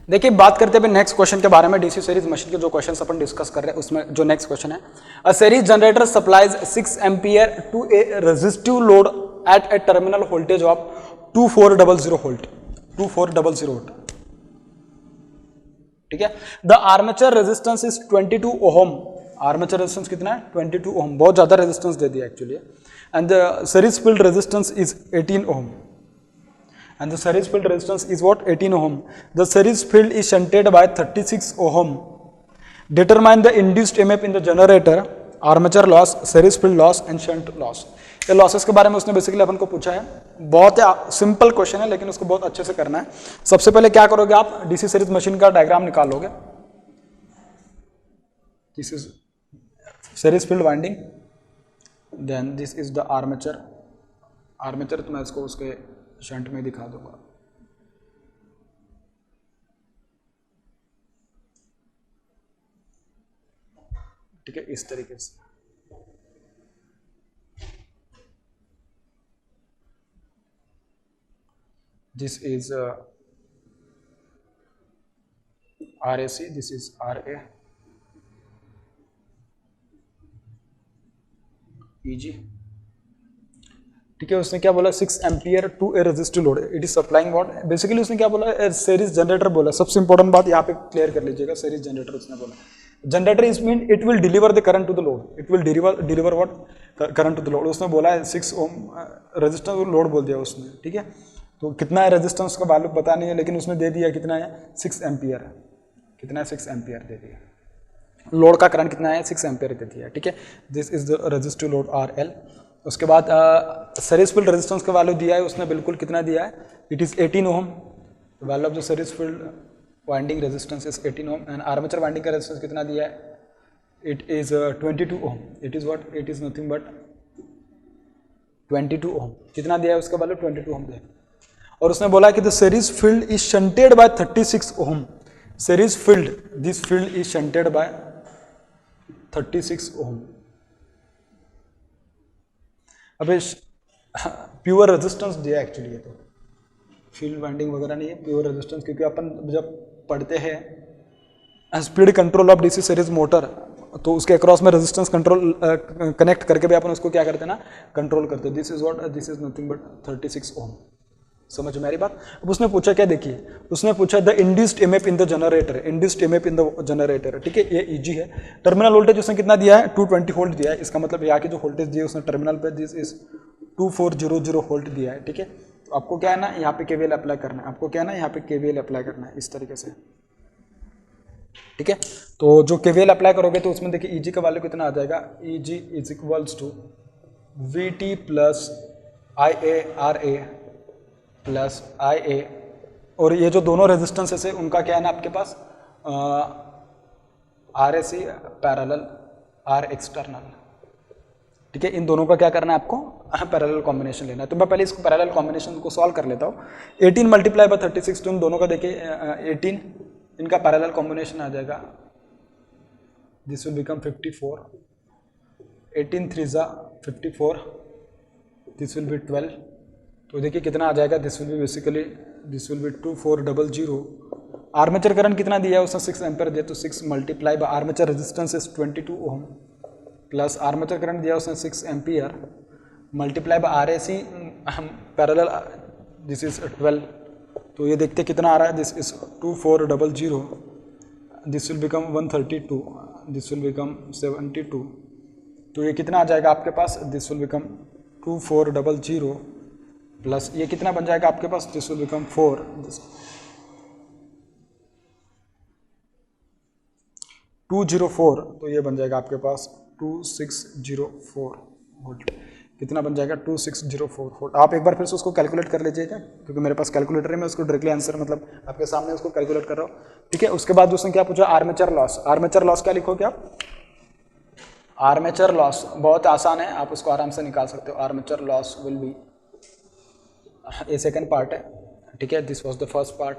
देखिए बात करते हैं नेक्स्ट क्वेश्चन के बारे में। डीसी सीरीज मशीन के जो क्वेश्चन अपन डिस्कस कर रहे हैं उसमें जो नेक्स्ट क्वेश्चन है, a series generator supplies 6 ampere to a resistive load at a terminal voltage of 2400 volt 2400 volt. ठीक है। The armature resistance is 22 ohm. Armature resistance कितना है? 22 ओहम। बहुत ज्यादा रेजिस्टेंस दे दिया actually. And the series field resistance is 18 ohm. And the series field resistance is what? 18 ohm. The series field is shunted by 36 ohm. Determine the induced EMF in the generator, armature loss, series field loss and shunt loss. ये losses के बारे में उसने basically अपन को पूछा है। बहुत simple question है लेकिन उसको बहुत अच्छे से करना है। सबसे पहले क्या करोगे आप? डीसी सीरीज मशीन का डायग्राम निकालोगे। This is series field winding, then this is the armature. Armature तो मैं इसको उसके शंट में दिखा दूंगा। ठीक है, इस तरीके से। This is RAC, this is RA, EG। ठीक है, उसने क्या बोला? 6 ampere to a resistive load it is supplying what? Basically उसने क्या बोला? सीरीज जनरेटर बोला। सबसे इंपॉर्टेंट बात यहाँ पे क्लियर कर लीजिएगा। सीरीज जनरेटर उसने बोला। Generator is mean it will deliver the current to the load. It will deliver what? Current to the load. उसने बोला है 6 ओम रेजिस्टेंस लोड बोल दिया उसने। ठीक है, तो कितना है रेजिस्टेंस का वैल्यू पता नहीं है लेकिन उसने दे दिया कितना है? 6 एम्पियर। कितना है? 6 एम्पियर दे दिया। लोड का करंट कितना है? 6 एम्पियर दे दिया। ठीक है, this is the resistive load RL। उसके बाद सीरीज फील्ड रेजिस्टेंस का वैल्यू दिया है उसने, बिल्कुल कितना दिया है? It is 18 ohm. Value of the series field winding resistance is 18 ohm. And armature winding का रेजिस्टेंस कितना दिया है? It is 22 ohm. It is what? It is nothing but 22 ohm. कितना दिया है उसका वैल्यू? 22 ओम दिया। और उसने बोला कि the series field is shunted by 36 ohm. Series field, this field is shunted by 36 ohm. अबे प्योर रेजिस्टेंस दिया एक्चुअली। ये तो फील्ड वाइंडिंग वगैरह नहीं है, प्योर रेजिस्टेंस। क्योंकि अपन जब पढ़ते हैं speed control of DC series motor तो उसके अक्रॉस में रेजिस्टेंस कंट्रोल कनेक्ट करके भी अपन उसको क्या करते हैं ना? कंट्रोल करते हैं। This is what? This is nothing but 36 ओम। समझ में आ रही बात? अब उसने पूछा क्या? देखिए उसने पूछा the induced EMF in the generator. Induced EMF in the generator. ठीक है, ये EG है। टर्मिनल वोल्टेज उसने कितना दिया है? 220 वोल्ट दिया है। इसका मतलब यहाँ की जो वोल्टेज दी है उसने टर्मिनल पे, दिस इज 2400 वोल्ट दिया है। ठीक है, तो आपको क्या है ना, यहाँ पे KVL अप्लाई करना है। आपको क्या है ना, यहाँ पे KVL अप्लाई करना है इस तरीके से। ठीक है, तो जो KVL अप्लाई करोगे तो उसमें देखिए EG का वैल्यू कितना आ जाएगा? EG is equals to VT plus IARA plus IA। और ये जो दोनों रेजिस्टेंसेस है उनका क्या है ना आपके पास? RAC parallel, R external. ठीक है, इन दोनों का क्या करना है आपको? पैरेलल कॉम्बिनेशन लेना है। तो मैं पहले इसको पैरेलल कॉम्बिनेशन को सॉल्व कर लेता हूँ। 18 मल्टीप्लाई बाय 36, तो इन दोनों का देखिए 18, इनका पैरेलल कॉम्बिनेशन आ जाएगा। This will become 54। 18 3 जा 54, दिस विल बी 12। तो देखिए कितना आ जाएगा? This will B basically this will B 2400। Armature current कितना दिया है उसने? 6 एम्पियर दिया। तो 6 multiply by armature resistance is 22 ohm plus armature current दिया उसने 6 ampere multiply by RAC parallel, this is 12। तो ये देखते कितना आ रहा है? This is 2400। This will become 132, this will become 72। तो ये कितना आ जाएगा आपके पास? दिस विल बिकम 2400 प्लस ये कितना बन जाएगा आपके पास? This will become 4। 204, तो ये बन जाएगा आपके पास 2604 वोल्ट। कितना बन जाएगा? 2604 वोल्ट। आप एक बार फिर से उसको कैलकुलेट कर लीजिएगा, क्योंकि मेरे पास कैलकुलेटर है, मैं उसको डायरेक्टली आंसर मतलब आपके सामने उसको कैलकुलेट कर रहा हूँ। ठीक है, उसके बाद उसने क्या पूछा? Armature loss. आर्मेचर लॉस क्या लिखोगे आप? आर्मेचर लॉस बहुत आसान है, आप उसको आराम से निकाल सकते हो। आर्मेचर लॉस विल बी, ये सेकेंड पार्ट है। ठीक है, this was the first part.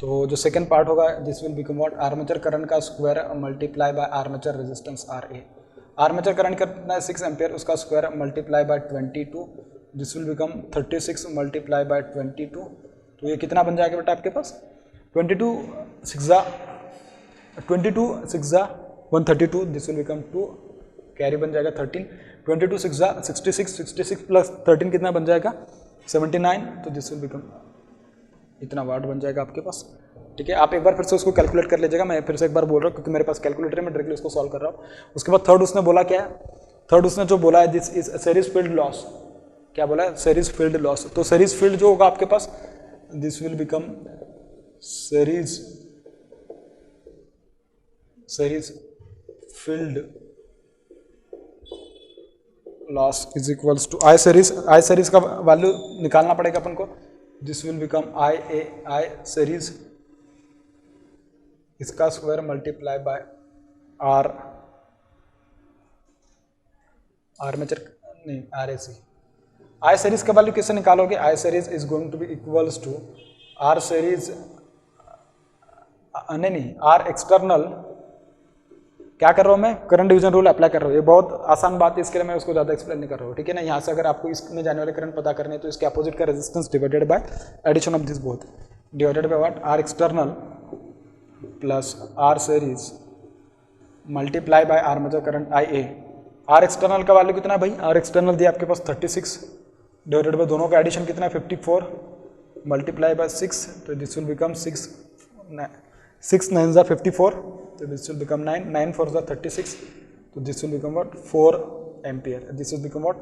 तो जो सेकेंड पार्ट होगा, this will become what? Armature current का square multiply by armature resistance RA। Armature current कितना है? 6 एम्पियर, उसका square multiply by 22, this will become 36 multiply by 22। तो ये कितना बन जाएगा बेटा आपके पास? 22 6 132, दिस विल बिकम 2, कैरी बन जाएगा 13, 22 6 66 प्लस 13 कितना बन जाएगा 79, तो दिस विल बिकम इतना वाट बन जाएगा आपके पास। ठीक है, आप एक बार फिर से उसको कैलकुलेट कर लीजिएगा, मैं फिर से एक बार बोल रहा हूँ क्योंकि मेरे पास कैलकुलेटर है, मैं डायरेक्टली उसको सॉल्व कर रहा हूँ। उसके बाद थर्ड उसने बोला क्या है, थर्ड उसने जो बोला है this is series field loss, क्या बोला है सीरीज फील्ड लॉस। तो सीरीज फील्ड जो होगा आपके पास this will become series field loss is equals to I series का वैल्यू निकालना पड़ेगा अपन को, this will become I series इसका स्क्वायर मल्टीप्लाई बाय आर्मेचर नहीं RAC। आई सीरीज का वैल्यू कैसे निकालोगे, I series is going to be equals to R series नहीं आर एक्सटर्नल, क्या कर रहा हूँ मैं, करंट डिवीजन रूल अप्लाई कर रहा हूँ। ये बहुत आसान बात है, इसके लिए मैं उसको ज़्यादा एक्सप्लेन नहीं कर रहा हूँ। ठीक है ना, यहाँ से अगर आपको इसमें जाने वाले करंट पता करने तो इसके अपोजिट का resistance divided by addition of this both, divided by what, R external plus R series multiply by armature current IA। R external का वैल्यू कितना है भाई, आर एक्सटर्नल दिया आपके पास 36, डिवाइडेड बाय दोनों का एडिशन कितना है 54 मल्टीप्लाई बाय 6, तो दिस विल बिकम 6 9 जा 54, तो दिस विल बिकम 9 9 4 जा 36, तो this will become what 4 ampere, this will become what,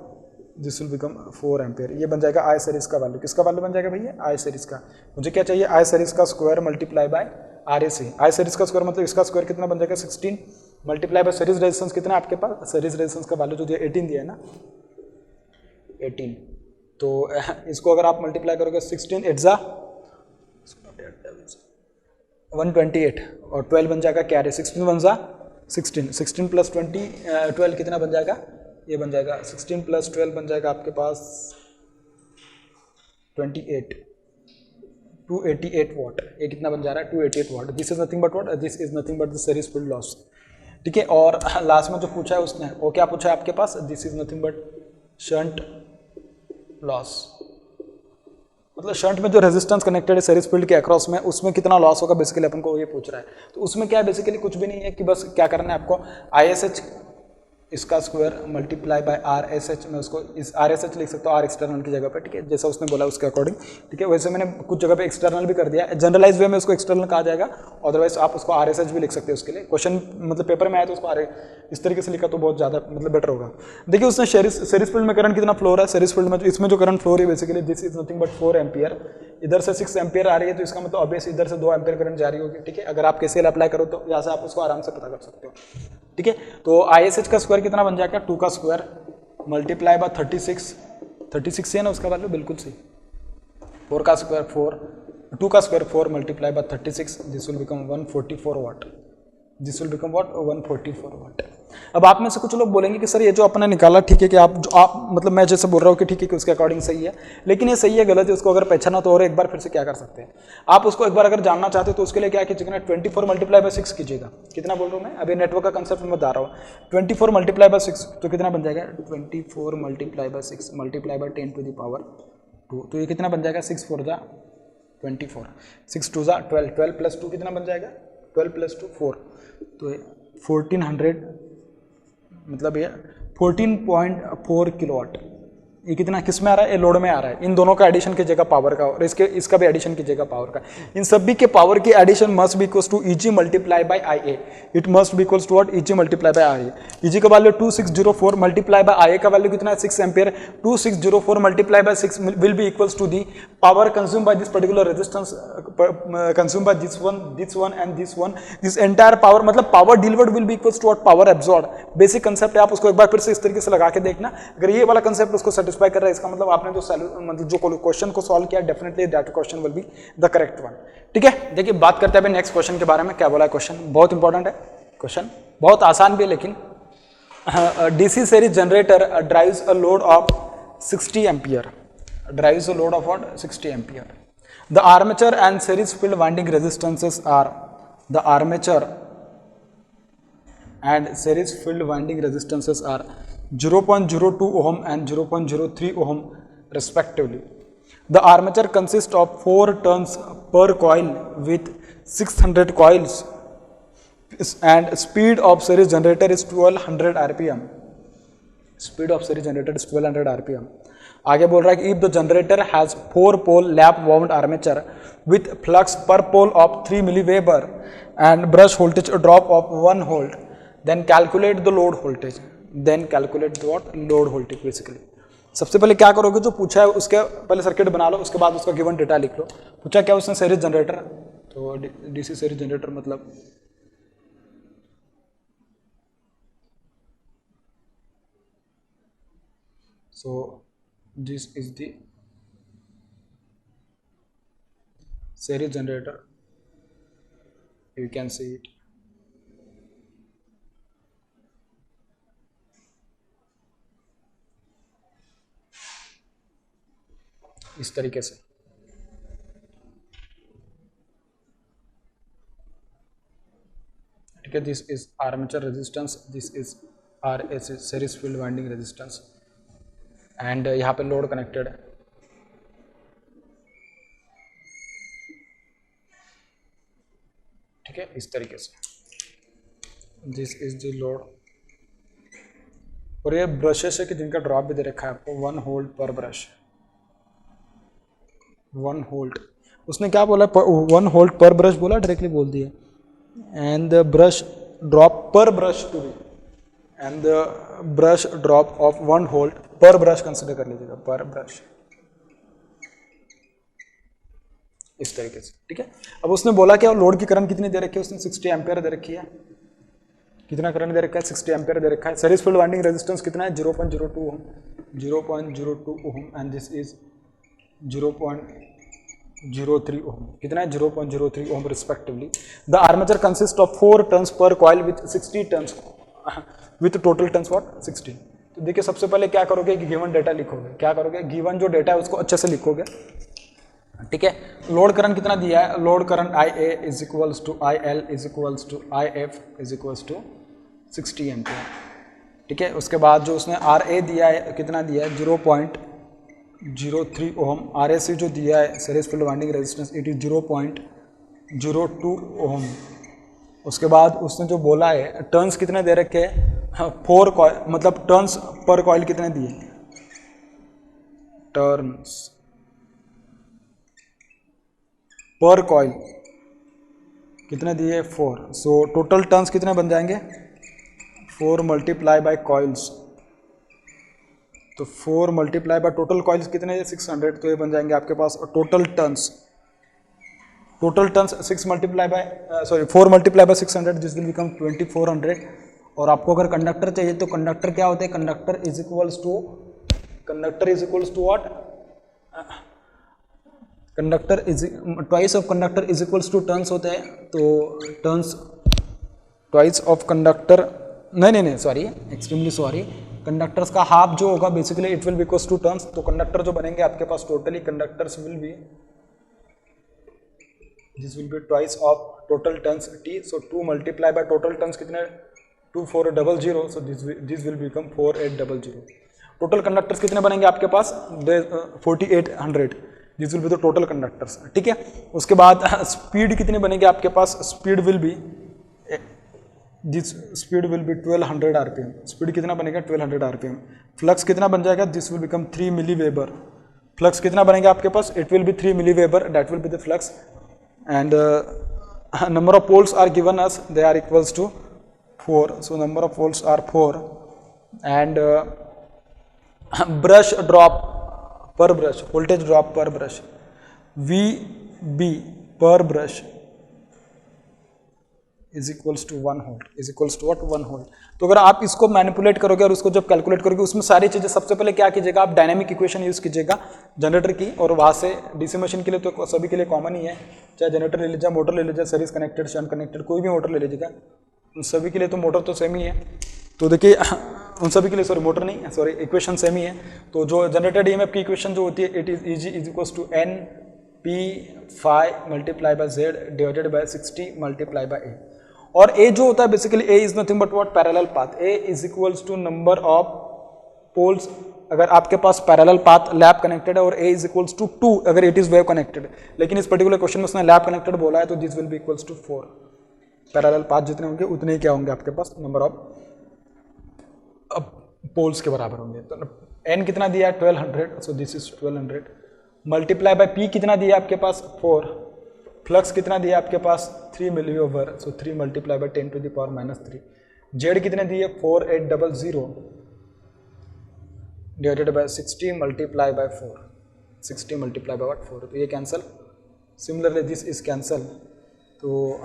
this will become 4 ampere. ये बन जाएगा आई सीरीज का वैल्यू। किसका वैल्यू बन जाएगा भैया, आई सीरीज का। मुझे क्या चाहिए, आई सीरीज का square multiply bye RAC। I series का स्क्वायर मतलब इसका स्क्वायर कितना बन जाएगा 16 मल्टीप्लाई बाय सीरीज रेजिस्टेंस कितना है आपके पास, सीरीज रेजिस्टेंस का वैल्यू जो दिया 18 दिया है ना 18, तो इसको अगर आप मल्टीप्लाई करोगे 16 8 जा 128 और 12 बन जाएगा कैरी, 16 1 जा 16, 16 प्लस 12 कितना बन जाएगा, ये बन जाएगा 16 प्लस 12 बन जाएगा आपके पास 28 288 वाट। ये कितना बन जा रहा है 288 watt. This is nothing but what, this is nothing but the series field loss. ठीक है, और लास्ट में जो पूछा है उसने वो क्या पूछा है आपके पास, this is nothing but shunt loss, मतलब शंट में जो रेजिस्टेंस कनेक्टेड है सीरीज फील्ड के अक्रॉस में उसमें कितना लॉस होगा बेसिकली अपन को ये पूछ रहा है। तो उसमें क्या है बेसिकली कुछ भी नहीं है कि बस क्या करना है आपको, ISH इसका स्क्वायर मल्टीप्लाई बाय RSH, मैं उसको इस RSH लिख सकता हूँ R एक्सटर्नल की जगह पे। ठीक है, जैसा उसने बोला उसके अकॉर्डिंग। ठीक है, वैसे मैंने कुछ जगह पे एक्सटर्नल भी कर दिया, जनरलाइज वे में उसको एक्सटर्नल कहा जाएगा, अदरवाइज आप उसको RSH भी लिख सकते हैं उसके लिए। क्वेश्चन मतलब पेपर में आया तो उसको इस तरीके से लिखा तो बहुत ज़्यादा मतलब बेटर होगा। देखिए उसने सीरीज फील्ड में करंट कितना फ्लो हो रहा है, सीरीज फील्ड में इसमें जो करंट फ्लो हो रही है basically this is nothing but 4 ampere, इधर से 6 एम्पियर आ रही है, तो इसका मतलब ऑब्वियस इधर से 2 एम्पियर करंट जा रही होगी। ठीक है, अगर आप KCL अप्लाई करो तो यहाँ से आप उसको आराम से पता कर सकते हो। ठीक है, तो ISH का स्क्वायर कितना बन जाएगा 2 का स्क्वायर मल्टीप्लाई बाय 36 है ना उसका वैल्यू, बिल्कुल सही, 4 का स्क्वायर 4, 2 का square 4 multiply by 36, this will become 144 watt, this will become what 144 watt. अब आप में से कुछ लोग बोलेंगे कि सर ये जो अपने निकाला ठीक है कि आप मतलब मैं जैसे बोल रहा हूँ कि ठीक है कि उसके अकॉर्डिंग सही है, लेकिन ये सही है गलत है उसको अगर पहचाना तो और एक बार फिर से क्या कर सकते हैं आप उसको एक बार अगर जानना चाहते हो तो उसके लिए क्या कीजिएगा 24 मल्टीप्लाई बाय 6 कीजिएगा। कितना बोल रहा हूँ मैं, अभी नेटवर्क का कंसेप्ट मैं बता रहा हूँ। 24 मल्टीप्लाई बाय 6 तो कितना बन जाएगा 24 multiply by 6 multiply by 10 to the power 2, तो ये कितना बन जाएगा 6 4 जा 24, 6 2 जा 12, 12 प्लस 2 कितना बन जाएगा 12 प्लस 2 4, तो 1400 मतलब ये 14.4 किलोवाट। ये कितना किस में आ रहा है, ये लोड में आ रहा है। इन दोनों का एडिशन कीजिएगा पावर का और इसका भी एडिशन कीजिएगा पावर का। इन सभी के पावर की addition must be equals to EG multiply by IA। It must be equals to what EG multiply by IA। EG का वैल्यू 2604 मल्टीप्लाई बाय IA का वैल्यू कितना है 6 ampere. 2604 multiply by 6 will be equals to the power consume by this particular resistance consume by this one and this one, this entire power मतलब power delivered will be equals to what power absorb. Basic concept है, आप उसको एक बार फिर से इस तरीके से लगा के देखना। अगर ये वाला कंसेप्ट उसको सेटिस्फाई कर रहा है इसका मतलब आपने जो क्वेश्चन को सॉल्व किया definitely that question will be the correct one. ठीक है, देखिए बात करते हैं नेक्स्ट क्वेश्चन के बारे में। क्या बोला है क्वेश्चन, बहुत इंपॉर्टेंट है क्वेश्चन, बहुत आसान भी है लेकिन DC series generator drives a load of 60 ampere, drives a load of what 60 ampere. The armature and series field winding resistances are, the armature and series field winding resistances are 0.02 ohm and 0.03 ohm respectively. The armature consists of 4 turns per coil with 600 coils and speed of series generator is 1200 rpm. Speed of series generator is 1200 rpm. आगे बोल रहा है कि if the generator has 4 pole lap wound armature with flux per pole of 3 milliweber and brush voltage drop of 1 volt, then calculate the load voltage. Then calculate the what? Load voltage basically. सबसे पहले क्या करोगे, जो पूछा है उसके पहले circuit बना लो, उसके बाद उसका गिवन डेटा लिख लो. पूछा क्या उसने सीरीज जनरेटर, तो डीसी सीरीज जनरेटर मतलब so this is the series generator, you can see it. इस तरीके से ठीक है. This is armature resistance, this is RS series field winding resistance and यहाँ पे लोड कनेक्टेड है. ठीक है, इस तरीके से दिस इज द लोड. और ये ब्रशेस है कि जिनका ड्रॉप भी दे रखा है आपको 1 वोल्ट पर ब्रश. 1 वोल्ट उसने क्या बोला, 1 वोल्ट पर ब्रश बोला, डायरेक्टली बोल दिया. And the brush drop per brush to be, and the brush drop of 1 volt per brush consider कर लीजिएगा, पर ब्रश इस तरीके से. ठीक है, अब उसने बोला क्या, लोड की करंट कितनी दे रखी है, उसने 60 एम्पियर दे रखी है. कितना करंट दे रखा है, 60 एम्पियर दे रखा है. सीरीज फील्ड वाइंडिंग रेजिस्टेंस कितना है, 0.02 ohm, 0.02 ohm and this is 0.03 ohm. कितना है, 0.03 ohm respectively. The armature consist of 4 turns per coil with 60 turns with total turns what 60. तो देखिए सबसे पहले क्या करोगे कि गिवन डेटा लिखोगे. क्या करोगे, गिवन जो डेटा है उसको अच्छे से लिखोगे. ठीक है, लोड करंट कितना दिया है, load current IA is equals to IL is equals to IF is equals to 60 ampere. ठीक है, उसके बाद जो उसने RA दिया है, कितना दिया है, 0.03 ओम. RAC जो दिया है series field winding resistance, it is 0.02 ओम. उसके बाद उसने जो बोला है टर्न्स कितने दे रखे हैं, 4 कॉइल, मतलब टर्न्स पर कॉइल कितने दिए, टर्न्स पर कॉइल कितने दिए, 4. सो टोटल टर्न्स कितने बन जाएंगे, 4 मल्टीप्लाई बाय कॉइल्स. तो 4 मल्टीप्लाई बाय टोटल कॉइल्स कितने, 600. तो ये बन जाएंगे आपके पास total turns. Total turns 6 multiply by 4 multiply by 600, this will become 2400. और आपको अगर कंडक्टर चाहिए तो कंडक्टर क्या होते हैं, conductor is equals to what, conductor is twice of conductor is equals to turns होते हैं. तो टर्न्स ट्वाइस ऑफ कंडक्टर, नहीं सॉरी, एक्सट्रीमली सॉरी, कंडक्टर्स का हाफ जो होगा basically it will be equals to turns. तो कंडक्टर जो बनेंगे आपके पास totally conductors will be, this will be twice of total turns T. So 2 multiply by total turns कितने, 2400. So this will become 4800. Total conductors कितने बनेंगे आपके पास, 4800. This will be the total conductors. ठीक है, उसके बाद स्पीड कितनी बनेगी आपके पास, speed will be, this speed will be 1200 RPM. Speed कितना बनेगा, 1200 RPM. फ्लक्स कितना बन जाएगा, this will become 3 milliweber. Flux कितना बनेगा आपके पास, it will be 3 milliweber, that will be the flux. And number of poles are given us, they are equals to 4. So number of volts are 4 and brush drop per brush, voltage drop per brush, VB per brush is equals to 1 volt, is equals to what, 1 volt. तो अगर आप इसको manipulate करोगे और उसको जब calculate करोगे, उसमें सारी चीज़ें, सबसे पहले क्या कीजिएगा, आप डायनेमिक इक्वेशन यूज़ कीजिएगा जनरेटर की, और वहाँ से डीसी मशीन के लिए तो सभी के लिए कॉमन ही है, चाहे जनरेटर ले लीजिए, मोटर ले लीजिए, सीरीज कनेक्टेड, शंट कनेक्टेड, कोई भी मोटर ले लीजिएगा, उन सभी के लिए तो मोटर तो सेम ही है. तो देखिए उन सभी के लिए, सॉरी मोटर नहीं, सॉरी इक्वेशन सेम ही है. तो जो जनरेटेड ईएमएफ की इक्वेशन जो होती है, it is EG is equals to NP phi multiply by Z divided by 60 multiply by A. और A जो होता है basically, A is nothing but what, parallel path. A is equals to number of poles अगर आपके पास parallel path lap connected है और a is equals to 2 अगर इट इज वेव कनेक्टेड, लेकिन इस पर्टिकुलर क्वेश्चन में उसने लैब कनेक्टेड बोला है तो this will be equals to 4। Parallel path जितने होंगे उतने ही क्या होंगे आपके पास नंबर ऑफ पोल्स के बराबर होंगे। तो n कितना दिया है 1200, सो this is 1200 multiply by p कितना दिया आपके पास 4, फ्लक्स कितना दिया आपके पास 3 milliweber, so 3 multiply by 10 to the power -3। Z कितने दिए 4800 divided by 60 multiply by 4, 60 multiply by 4, तो ये cancel. Similarly this is cancel. तो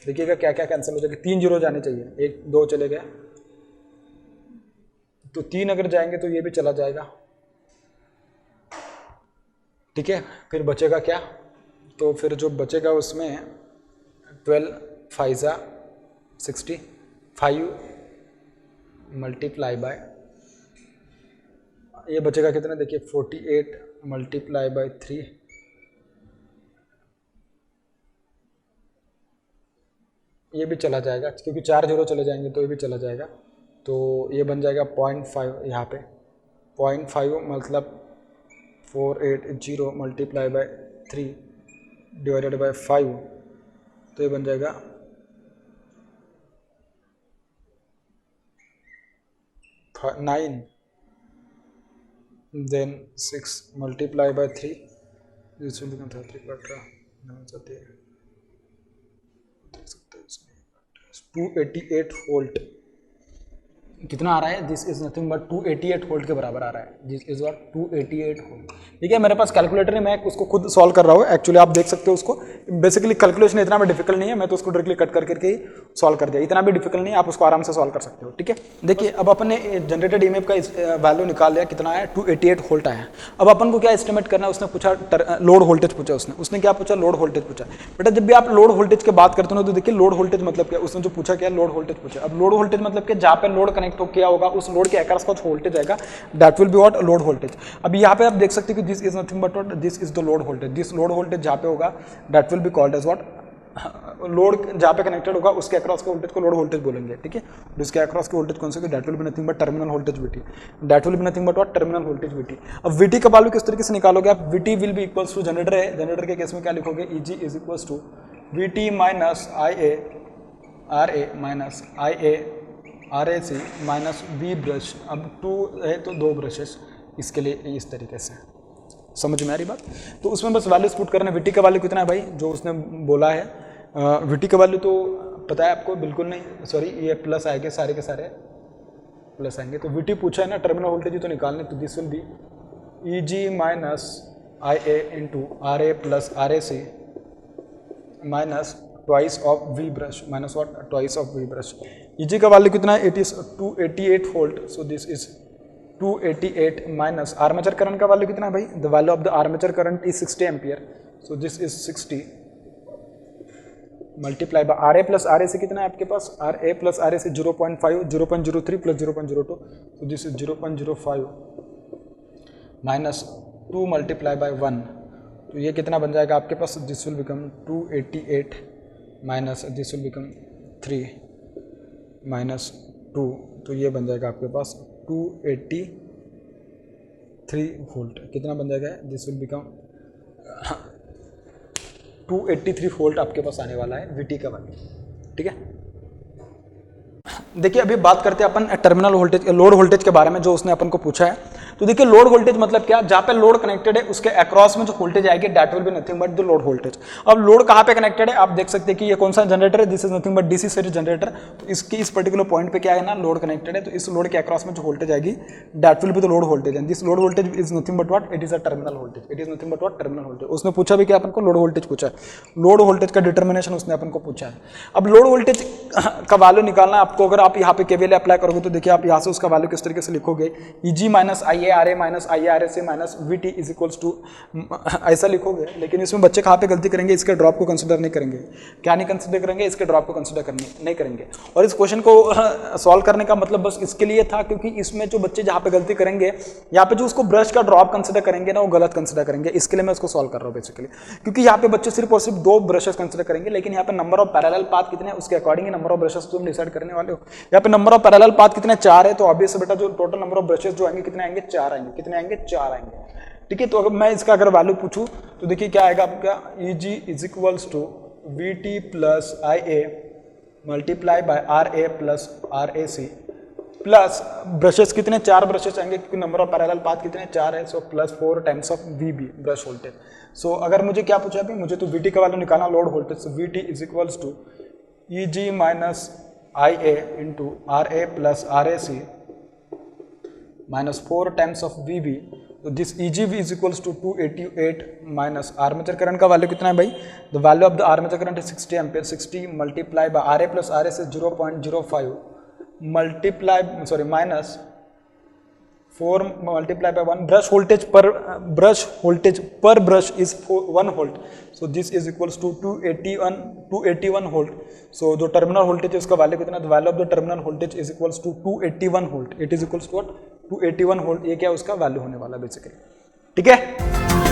देखिएगा क्या क्या कैंसिल हो जाएगा, 3 जीरो जाने चाहिए, 1 2 चले गए, तो 3 अगर जाएंगे तो ये भी चला जाएगा, ठीक है। फिर बचेगा क्या, तो फिर जो बचेगा उसमें 12 5 60, 5 मल्टीप्लाई बाय ये बचेगा कितना देखिए 48 मल्टीप्लाई बाय 3, ये भी चला जाएगा क्योंकि 4 जीरो चले जाएंगे तो ये भी चला जाएगा। तो ये बन जाएगा 0.5, यहाँ पे 0.5 मतलब 480 मल्टीप्लाई बाय 3 डिवाइडेड बाय 5, तो ये बन जाएगा 9, then 6 multiply by 3, this will become 288 volt. कितना आ रहा है, this is nothing but 288 volt के बराबर आ रहा है, दिस इज व्हाट 288 वोल्ट। ठीक है, मेरे पास कैलकुलेटर है, मैं उसको खुद सॉल्व कर रहा हूँ, एक्चुअली आप देख सकते हो उसको। बेसिकली कैलकुलेशन इतना भी डिफिकल्ट नहीं है, मैं तो उसको डायरेक्टली कट करके ही सॉल्व कर दिया, इतना भी डिफिकल्ट नहीं है, आप उसको आराम से सॉल्व कर सकते हो। ठीक है, देखिए अब अपन ने जनरेटेड ईएमएफ का वैल्यू निकाल लिया, कितना है 288 वोल्ट आया। अब अपन को क्या एस्टिमेट करना है, उसने पूछा लोड वोल्टेज पूछा, उसने क्या पूछा लोड वोल्टेज पूछा। बेटा जब भी आप लोड वोल्टेज की बात करते हो तो देखिए लोड वोल्टेज मतलब क्या, उसने जो पूछा क्या लोड वोल्टेज पूछा। अब लोड वोल्टेज मतलब क्या, जहाँ पे लोड कनेक्ट हो किया होगा उस लोड के अक्रॉस का वोल्टेज आएगा, that will be what load voltage. अब यहाँ पे आप देख सकते हो कि this is nothing but what, this is the load voltage. This load voltage जहाँ पे होगा that will be called as what, load जहाँ पे कनेक्टेड होगा उसके अक्रॉस के वोल्टेज को लोड वोल्टेज बोलेंगे। ठीक है, उसके अक्रॉस के वोल्टेज कौन से, that will be nothing but terminal voltage VT, that will be nothing but what terminal voltage VT. अब वीटी का वैल्यू किस तरीके से निकालोगे आप, VT will be equals to generator है, जनरेटर के केस में क्या लिखोगे, EG is equals to VT minus I A R A minus I A R A C minus B brush. अब 2 है तो 2 ब्रशेस, इसके लिए इस तरीके से, समझ में आ रही बात। तो उसमें बस वैल्यूज पुट करना है। वीटी का वैल्यू कितना है भाई, जो उसने बोला है वीटी का वैल्यू तो पता है आपको, बिल्कुल नहीं, सॉरी ये प्लस आएंगे, सारे के सारे प्लस आएंगे। तो वीटी पूछा है ना, टर्मिनल वोल्टेज तो निकालने, तो this will be E G minus I A into R A plus R A C minus twice of V brush, minus what twice of V brush. EG का value कितना है, it is 288 volt, so this is 288 minus armature current का value कितना है भाई, the value of the armature current is 60 ampere, so this is 60 multiply by R A plus R A से कितना है आपके पास, R A plus R A से 0.5 0.03 plus 0.02, so this is 0.05 minus 2 multiply by 1, तो ये कितना बन जाएगा आपके पास, this will become 288 minus this will become 3 minus 2, तो ये बन जाएगा आपके पास 283 वोल्ट। कितना बन जाएगा, दिस विल बिकम 283 वोल्ट आपके पास आने वाला है वीटी का वैल्यू। ठीक है, देखिए अभी बात करते हैं अपन टर्मिनल वोल्टेज, लोड वोल्टेज के बारे में, जो उसने अपन को पूछा है। तो देखिए लोड वोल्टेज मतलब क्या, जहाँ पे लोड कनेक्टेड है उसके अक्रॉस में जो वोल्टेज आएगी that will be nothing but the load voltage. अब लोड कहाँ पे कनेक्टेड है, आप देख सकते हैं कि ये कौन सा जनरेटर है, this is nothing but DC series generator. तो इसकी इस पर्टिकुलर पॉइंट पे क्या है ना, लोड कनेक्टेड है, तो इस लोड के अक्रॉस में जो वोल्टेज आएगी that will be the load voltage, and this load voltage is nothing but what, it is a terminal voltage, it is nothing but what terminal voltage. उसने पूछा भी कि अपन को लोड वोल्टेज पूछा है, लोड वोल्टेज का determination उसने अपन को पूछा है। अब लोड वोल्टेज का वैल्यू निकालना है आपको, अगर आप यहाँ पे केवीएल अप्लाई करोगे तो देखिए आप यहाँ से उसका वैल्यू किस तरीके से लिखोगे, EG minus I I A R A minus I A R S A minus V T is equals to, ऐसा लिखोगे, लेकिन इसमें बच्चे कहाँ पे गलती करेंगे, इसके ड्रॉप को कंसिडर नहीं करेंगे। क्या नहीं कंसिडर करेंगे, इसके ड्रॉप को कंसिडर नहीं करेंगे। और इस क्वेश्चन को सॉल्व करने का मतलब बस इसके लिए था, क्योंकि इसमें जो बच्चे जहाँ पे गलती करेंगे, यहाँ पे जो उसको ब्रश का ड्रॉप कंसिडर करेंगे ना, वो गलत कंसिडर करेंगे। इसके लिए मैं उसको सॉल्व कर रहा हूँ बेसिकली, क्योंकि यहाँ पे बच्चे सिर्फ और सिर्फ 2 ब्रशेस कंसिडर करेंगे, लेकिन यहाँ पे नंबर ऑफ पैरेलल पाथ कितने हैं उसके अकॉर्डिंग नंबर ऑफ ब्रशेस तुम डिसाइड करने वाले हो। यहाँ पे नंबर ऑफ पैरेलल पाथ कितने, 4 है, तो ऑब्वियस बेटा जो टोटल नंबर ऑफ ब्रशेस जो आएंगे कितने आएंगे, 4 आएंगे। कितने आएंगे, 4 आएंगे। ठीक है, तो अगर मैं इसका अगर वैल्यू पूछूं तो देखिए क्या आएगा आपका, E G is equals to V T plus I A multiply by R A plus R A C plus brushes कितने, 4 ब्रशेस आएंगे, क्योंकि नंबर ऑफ पैरेलल पाथ कितने, 4 है, so plus 4 times of V B brush voltage. So अगर मुझे क्या पूछा अभी, मुझे तो वी टी का वैल्यू निकालना, load voltage, so V T is equals to E G minus I A into R A plus R A C minus 4 times of V B. तो this E G V is equals to 288 minus armature current का value कितना है भाई, the value of the armature current is 60 ampere, 60 multiply by R A plus R A से 0.05 multiply sorry minus 4 multiply by 1, brush voltage per brush is 1 volt, so this is equals to 281 volt. So जो terminal voltage है उसका value कितना, the value of the terminal voltage is equals to 281 volt, it is equals to what, 281 volt. ये क्या उसका value होने वाला basically. ठीक है।